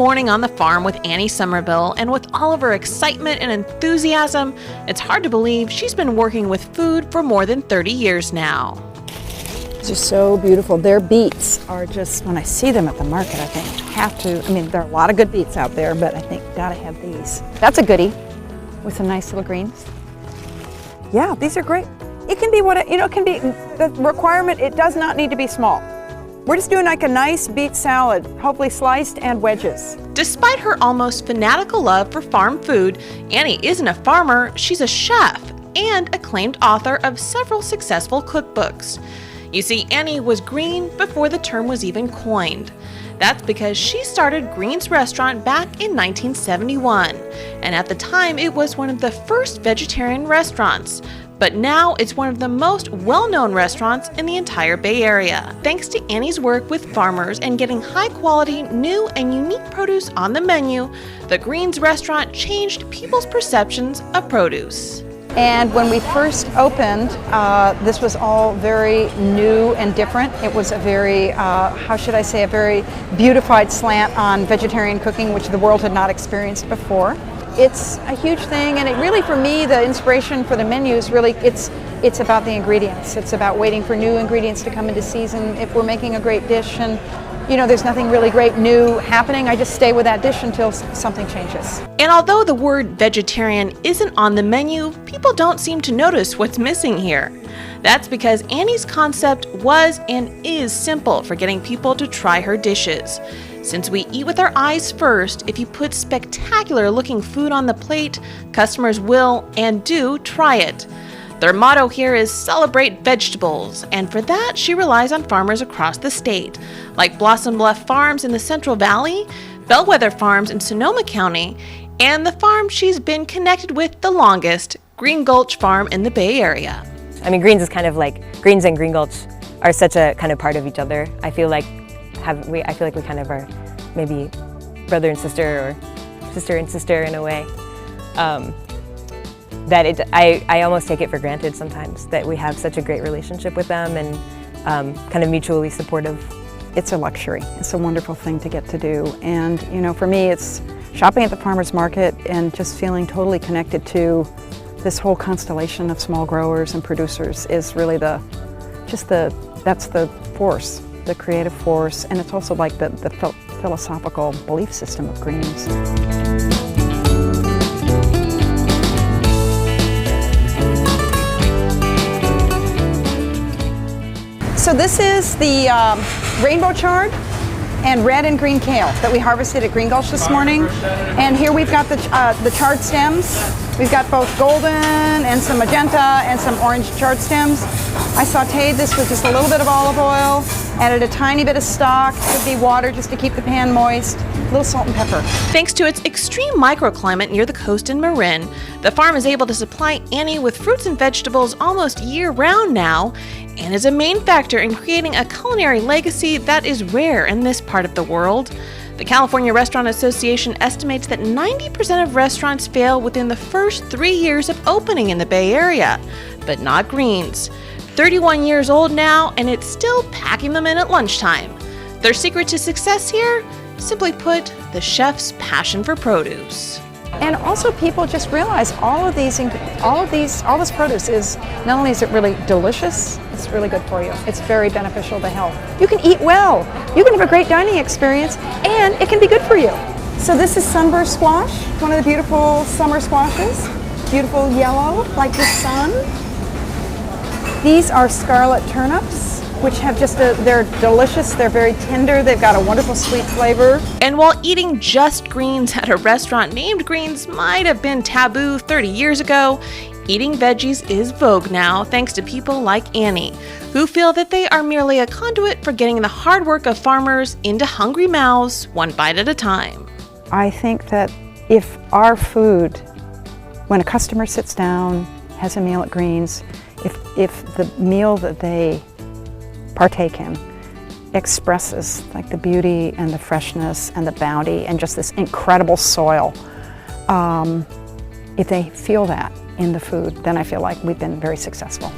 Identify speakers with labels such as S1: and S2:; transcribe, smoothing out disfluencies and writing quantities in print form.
S1: morning on the farm with Annie Somerville, and with all of her excitement and enthusiasm, it's hard to believe she's been working with food for more than 30 years now.
S2: These are so beautiful. Their beets are just, when I see them at the market, I think I have to, there are a lot of good beets out there, but I think gotta have these. That's a goodie with some nice little greens. Yeah, these are great. It can be it can be, the requirement, it does not need to be small. We're just doing like a nice beet salad, hopefully sliced and wedges.
S1: Despite her almost fanatical love for farm food, Annie isn't a farmer, she's a chef and acclaimed author of several successful cookbooks. You see, Annie was green before the term was even coined. That's because she started Green's Restaurant back in 1971, and at the time it was one of the first vegetarian restaurants. But now it's one of the most well-known restaurants in the entire Bay Area. Thanks to Annie's work with farmers and getting high-quality, new and unique produce on the menu, the Green's Restaurant changed people's perceptions of produce.
S2: And when we first opened, this was all very new and different. It was a very, a very beautified slant on vegetarian cooking, which the world had not experienced before. It's a huge thing, and it really, for me, the inspiration for the menu is really, it's about the ingredients. It's about waiting for new ingredients to come into season. If we're making a great dish and there's nothing really great new happening, I just stay with that dish until something changes.
S1: And although the word vegetarian isn't on the menu, people don't seem to notice what's missing here. That's because Annie's concept was and is simple for getting people to try her dishes. Since we eat with our eyes first, if you put spectacular looking food on the plate, customers will and do try it. Their motto here is celebrate vegetables, and for that she relies on farmers across the state, like Blossom Bluff Farms in the Central Valley, Bellwether Farms in Sonoma County, and the farm she's been connected with the longest, Green Gulch Farm in the Bay Area.
S3: Greens is kind of like, Greens and Green Gulch are such a kind of part of each other. I feel like we kind of are maybe brother and sister, or sister and sister in a way. I almost take it for granted sometimes that we have such a great relationship with them and kind of mutually supportive.
S2: It's a luxury. It's a wonderful thing to get to do. And for me, it's shopping at the farmer's market and just feeling totally connected to this whole constellation of small growers and producers is really that's the force, the creative force, and it's also like the philosophical belief system of Greens. So this is the rainbow chard and red and green kale that we harvested at Green Gulch this morning. And here we've got the chard stems. We've got both golden and some magenta and some orange chard stems. I sauteed this with just a little bit of olive oil, added a tiny bit of stock, could be water just to keep the pan moist, a little salt and pepper.
S1: Thanks to its extreme microclimate near the coast in Marin, the farm is able to supply Annie with fruits and vegetables almost year-round now, and is a main factor in creating a culinary legacy that is rare in this part of the world. The California Restaurant Association estimates that 90% of restaurants fail within the first 3 years of opening in the Bay Area, but not Green's. 31 years old now, and it's still packing them in at lunchtime. Their secret to success here? Simply put, the chef's passion for produce.
S2: And also people just realize all this produce is, not only is it really delicious, it's really good for you. It's very beneficial to health. You can eat well, you can have a great dining experience, and it can be good for you. So this is Sunburst Squash, one of the beautiful summer squashes. Beautiful yellow, like the sun. These are Scarlet Turnips, which have they're delicious, they're very tender, they've got a wonderful sweet flavor.
S1: And while eating just greens at a restaurant named Green's might have been taboo 30 years ago, eating veggies is vogue now thanks to people like Annie, who feel that they are merely a conduit for getting the hard work of farmers into hungry mouths one bite at a time.
S2: I think that if our food, when a customer sits down, has a meal at Green's, if the meal that they partake in expresses like the beauty and the freshness and the bounty and just this incredible soil, if they feel that in the food, then I feel like we've been very successful.